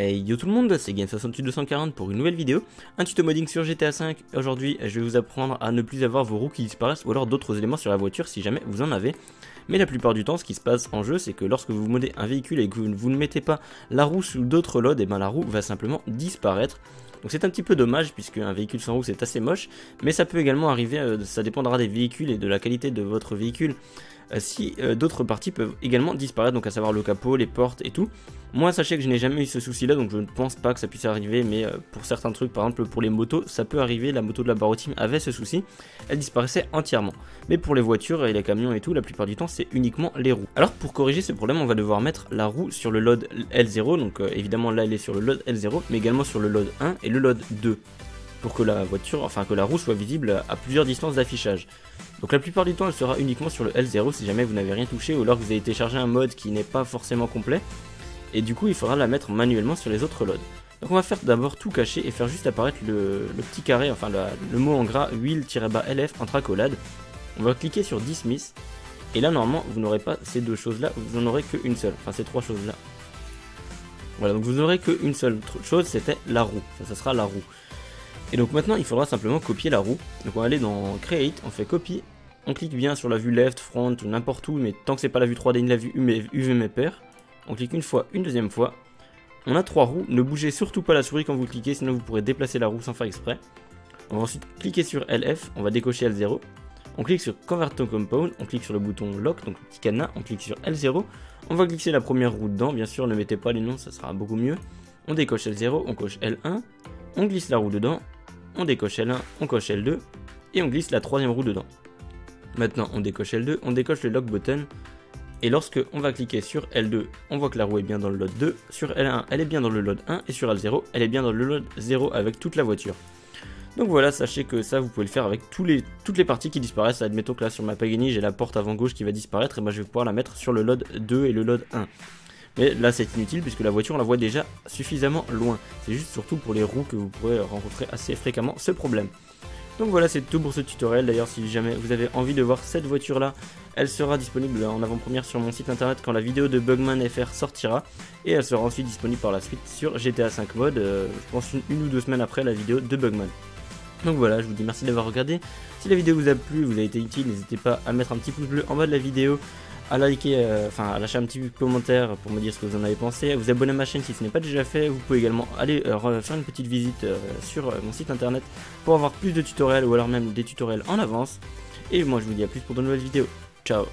Hey yo tout le monde, c'est Game68240 pour une nouvelle vidéo, un tuto modding sur GTA V. Aujourd'hui je vais vous apprendre à ne plus avoir vos roues qui disparaissent ou alors d'autres éléments sur la voiture si jamais vous en avez. Mais la plupart du temps ce qui se passe en jeu c'est que lorsque vous modez un véhicule et que vous ne mettez pas la roue sous d'autres loads, et ben la roue va simplement disparaître. Donc c'est un petit peu dommage puisque un véhicule sans roue c'est assez moche, mais ça peut également arriver, ça dépendra des véhicules et de la qualité de votre véhicule. Si d'autres parties peuvent également disparaître, donc à savoir le capot, les portes et tout. Moi sachez que je n'ai jamais eu ce souci là, donc je ne pense pas que ça puisse arriver, mais pour certains trucs, par exemple pour les motos, ça peut arriver. La moto de la Baro Team avait ce souci, elle disparaissait entièrement. Mais pour les voitures et les camions et tout, la plupart du temps c'est uniquement les roues. Alors pour corriger ce problème, on va devoir mettre la roue sur le load L0, donc évidemment là elle est sur le load L0, mais également sur le load 1 et le load 2. Pour que la voiture, enfin que la roue soit visible à plusieurs distances d'affichage. Donc la plupart du temps elle sera uniquement sur le L0 si jamais vous n'avez rien touché ou alors que vous avez téléchargé un mode qui n'est pas forcément complet. Et du coup il faudra la mettre manuellement sur les autres loads. Donc on va faire d'abord tout cacher et faire juste apparaître le petit carré, enfin le mot en gras wheel-LF entre accolades. On va cliquer sur Dismiss. Et là normalement vous n'aurez pas ces deux choses là, vous n'en aurez qu'une seule, enfin ces trois choses là. Voilà, donc vous n'aurez qu'une seule chose, c'était la roue, ça sera la roue. Et donc maintenant il faudra simplement copier la roue. Donc on va aller dans Create, on fait Copy, on clique bien sur la vue Left, Front ou n'importe où, mais tant que c'est pas la vue 3D ni la vue UV Mapper, on clique une fois, une deuxième fois. On a trois roues, ne bougez surtout pas la souris quand vous cliquez, sinon vous pourrez déplacer la roue sans faire exprès. On va ensuite cliquer sur LF, on va décocher L0. On clique sur Convert to Compound, on clique sur le bouton Lock, donc le petit cadenas, on clique sur L0. On va glisser la première roue dedans, bien sûr ne mettez pas les noms, ça sera beaucoup mieux. On décoche L0, on coche L1, on glisse la roue dedans. On décoche L1, on coche L2 et on glisse la troisième roue dedans. Maintenant on décoche L2, on décoche le lock button et lorsque on va cliquer sur L2, on voit que la roue est bien dans le load 2, sur L1 elle est bien dans le load 1 et sur L0 elle est bien dans le load 0 avec toute la voiture. Donc voilà, sachez que ça vous pouvez le faire avec toutes les parties qui disparaissent. Admettons que là sur ma Pagani j'ai la porte avant gauche qui va disparaître et moi je vais pouvoir la mettre sur le load 2 et le load 1. Mais là c'est inutile puisque la voiture on la voit déjà suffisamment loin. C'est juste surtout pour les roues que vous pourrez rencontrer assez fréquemment ce problème. Donc voilà, c'est tout pour ce tutoriel. D'ailleurs si jamais vous avez envie de voir cette voiture là, elle sera disponible en avant-première sur mon site internet quand la vidéo de Bugman FR sortira. Et elle sera ensuite disponible par la suite sur GTA 5 Mode, je pense une ou deux semaines après la vidéo de Bugman. Donc voilà, je vous dis merci d'avoir regardé. Si la vidéo vous a plu, vous a été utile, n'hésitez pas à mettre un petit pouce bleu en bas de la vidéo, à liker, à lâcher un petit commentaire pour me dire ce que vous en avez pensé, à vous abonner à ma chaîne si ce n'est pas déjà fait. Vous pouvez également aller faire une petite visite sur mon site internet pour avoir plus de tutoriels ou alors même des tutoriels en avance. Et moi je vous dis à plus pour de nouvelles vidéos. Ciao.